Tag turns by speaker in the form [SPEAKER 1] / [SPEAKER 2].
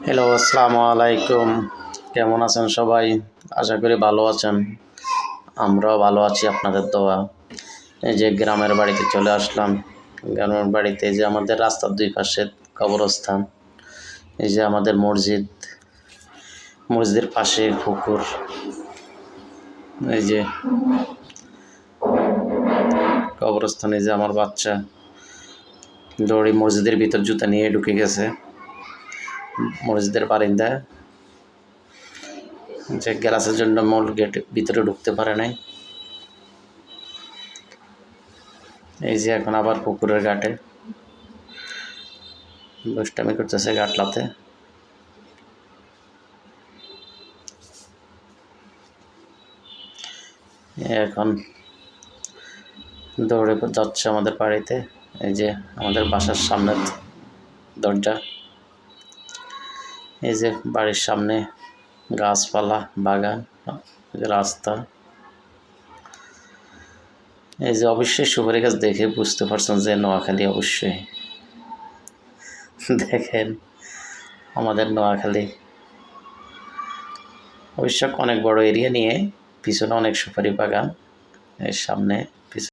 [SPEAKER 1] Hello, আসসালামু আলাইকুম। কেমন আছেন সবাই? আশা করি ভালো আছেন। আমরাও ভালো আছি আপনাদের দোয়া। এই যে গ্রামের বাড়িতে চলে আসলাম। গ্রামের বাড়িতে এই যে আমাদের রাস্তার দুই পাশে কবরস্থান। এই যে আমাদের মসজিদ, মসজিদের পাশে পুকুর। এই যে কবরস্থান, এই যে আমার বাচ্চা দৌড়ে মসজিদের ভিতর জুতা নিয়ে ঢুকে গেছে মসজিদের বারিন্দায়, যে গ্লাসের জন্য মূল গেট ভিতরে ঢুকতে পারে নাই। এই যে এখন আবার পুকুরের ঘাটে দুষ্টামি করতেছে ঘাটলাতে। এখন দৌড়ে যাচ্ছে আমাদের বাড়িতে। এই যে আমাদের বাসার সামনের দরজা, এই যে বাড়ির সামনে গাছপালা, বাগান, রাস্তা। এই যে অবশ্যই সুপারি গাছ দেখে বুঝতে পারছেন যে নোয়াখালী। অবশ্যই দেখেন আমাদের নোয়াখালী অবশ্য অনেক বড় এরিয়া নিয়ে, পিছনে অনেক সুপারি বাগান, এর সামনে